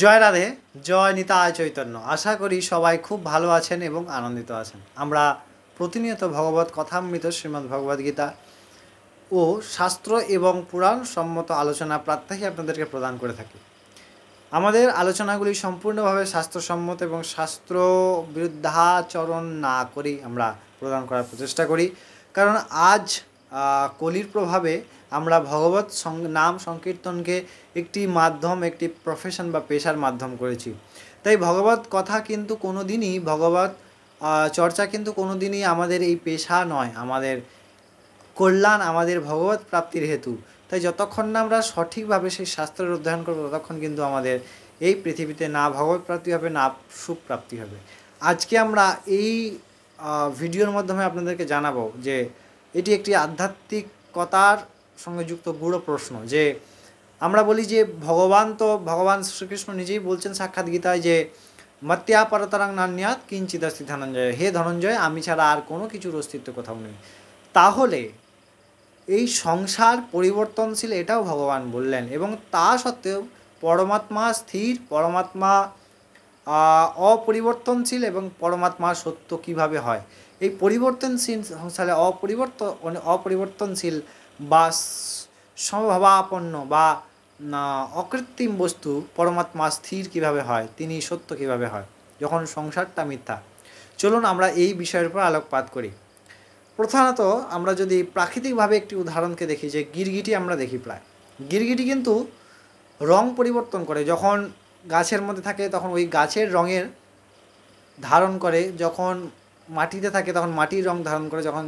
জয় রাধে, জয় নিতাই চৈতন্য। আশা করি সবাই খুব ভালো আছেন এবং আনন্দিত আছেন। আমরা প্রতিনিয়ত ভগবত কথামৃত শ্রীমদ্ ভগবদ্গীতা ও শাস্ত্র এবং পুরাণ সম্মত আলোচনা প্রাত্যহিক আপনাদেরকে প্রদান করে থাকি। আমাদের আলোচনাগুলি সম্পূর্ণভাবে শাস্ত্রসম্মত এবং শাস্ত্র বিরুদ্ধাচরণ না করেই আমরা প্রদান করার প্রচেষ্টা করি, কারণ আজ কলির প্রভাবে আমরা ভগবত নাম সংকীর্তনকে একটি মাধ্যম, একটি প্রফেশন বা পেশার মাধ্যম করেছি। তাই ভগবত কথা কিন্তু কোনো দিনই, ভগবত চর্চা কিন্তু কোনো দিনই আমাদের এই পেশা নয়, আমাদের কল্যাণ, আমাদের ভগবত প্রাপ্তির হেতু। তাই যতক্ষণ না আমরা সঠিকভাবে সেই শাস্ত্রের অধ্যয়ন করবো ততক্ষণ কিন্তু আমাদের এই পৃথিবীতে না ভগবত প্রাপ্তি হবে, না সুখ প্রাপ্তি হবে। আজকে আমরা এই ভিডিওর মাধ্যমে আপনাদেরকে জানাবো যে এটি একটি আধ্যাত্মিকতার সঙ্গে যুক্ত গূঢ় প্রশ্ন, যে আমরা বলি যে ভগবান শ্রীকৃষ্ণ নিজেই বলছেন সাক্ষাৎ গীতায় যে মত্যা পরতরাং নান্যাৎ কিঞ্চিৎ অস্তি ধনঞ্জয়, হে ধনঞ্জয়, আমি ছাড়া আর কোনো কিছুর অস্তিত্ব কোথাও নেই। তাহলে এই সংসার পরিবর্তনশীল, এটাও ভগবান বললেন, এবং তা সত্ত্বেও পরমাত্মা স্থির, পরমাত্মা অপরিবর্তনশীল এবং পরমাত্মা সত্য কিভাবে হয়। এই পরিবর্তনশীল সংসারে অপরিবর্তনশীল বা সমভাবাপন্ন বা অকৃত্রিম বস্তু পরমাত্মা স্থির কিভাবে হয়, তিনি সত্য কিভাবে হয় যখন সংসারটা মিথ্যা। চলুন আমরা এই বিষয়ের উপর আলোকপাত করি। প্রধানত আমরা যদি প্রাকৃতিকভাবে একটি উদাহরণকে দেখি, যে গিরগিটি আমরা দেখি, প্রায় গিরগিটি কিন্তু রং পরিবর্তন করে। যখন গাছের মধ্যে থাকে তখন ওই গাছের রঙের ধারণ করে, যখন মাটিতে থাকে তখন মাটির রং ধারণ করে, যখন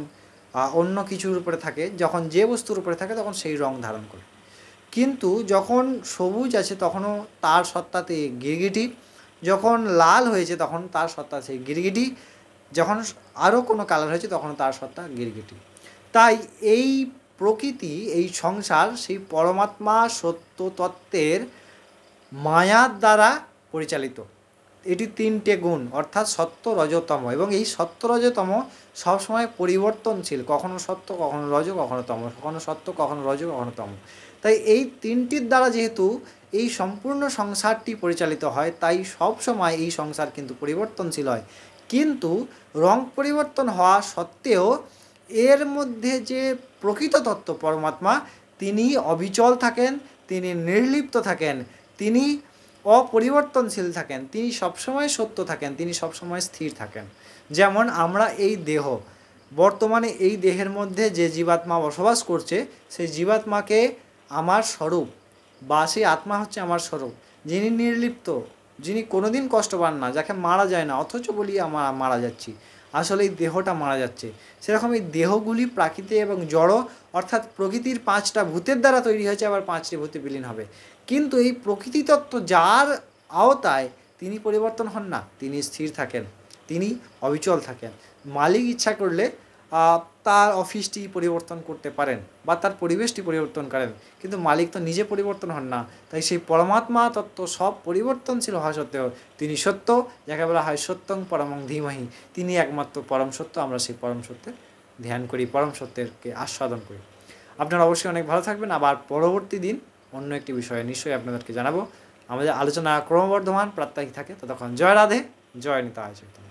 অন্য কিছুর উপরে থাকে, যখন যে বস্তুর উপরে থাকে তখন সেই রং ধারণ করে। কিন্তু যখন সবুজ আছে তখনও তার সত্তাতে গিরগিটি, যখন লাল হয়েছে তখন তার সত্তা সেই গিরগিটি, যখন আরও কোনো কালার হয়েছে তখন তার সত্তা গিরগিটি। তাই এই প্রকৃতি, এই সংসার সেই পরমাত্মা সত্য তত্ত্বের মায়ার দ্বারা পরিচালিত। এটি তিনটে গুণ, অর্থাৎ সত্য, রজতম, এবং এই সত্য রজতম সবসময় পরিবর্তনশীল, কখনো সত্য, কখনো রজ, কখনো তম, কখনো সত্য, কখনো রজ, কখনো তম। তাই এই তিনটির দ্বারা যেহেতু এই সম্পূর্ণ সংসারটি পরিচালিত হয়, তাই সব সময় এই সংসার কিন্তু পরিবর্তনশীল হয়। কিন্তু রং পরিবর্তন হওয়া সত্ত্বেও এর মধ্যে যে প্রকৃত তত্ত্ব পরমাত্মা, তিনি অবিচল থাকেন, তিনি নির্লিপ্ত থাকেন, তিনি অপরিবর্তনশীল থাকেন, তিনি সবসময় সত্য থাকেন, তিনি সবসময় স্থির থাকেন। যেমন আমরা এই দেহ, বর্তমানে এই দেহের মধ্যে যে জীবাত্মা বসবাস করছে, সেই জীবাত্মাকে আমার স্বরূপ বা সেই আত্মা হচ্ছে আমার স্বরূপ, যিনি নির্লিপ্ত, যিনি কোনোদিন কষ্ট পান না, যাকে মারা যায় না, অথচ বলি আমরা মারা যাচ্ছি, আসলে এই দেহটা মারা যাচ্ছে। সেরকম এই দেহগুলি প্রাকৃতি এবং জড়, অর্থাৎ প্রকৃতির 5টা ভূতের দ্বারা তৈরি হয়েছে, আবার 5টি ভূতে বিলীন হবে। কিন্তু এই প্রকৃতি তত্ত্ব যার আওতায়, তিনি পরিবর্তন হন না, তিনি স্থির থাকেন, তিনি অবিচল থাকেন। মালিক ইচ্ছা করলে তার অফিসটি পরিবর্তন করতে পারেন বা তার পরিবেশটি পরিবর্তন করেন, কিন্তু মালিক তো নিজে পরিবর্তন হন না। তাই সেই পরমাত্মা তত্ত্ব সব পরিবর্তনশীল হওয়া সত্ত্বেও তিনি সত্য, যাকে বলা হয় সত্যং পরমং ধীমহি, তিনি একমাত্র পরম সত্য। আমরা সেই পরম সত্যের ধ্যান করি, পরম সত্যেরকে আস্বাদন করি। আপনারা অবশ্যই অনেক ভালো থাকবেন। আবার পরবর্তী দিন অন্য একটি বিষয়ে নিশ্চয়ই আপনাদেরকে জানাবো। আমাদের আলোচনা ক্রমবর্ধমান প্রাত্যহিক থাকে। ততক্ষণ জয় রাধে, জয় নিতাই চৈতন্য।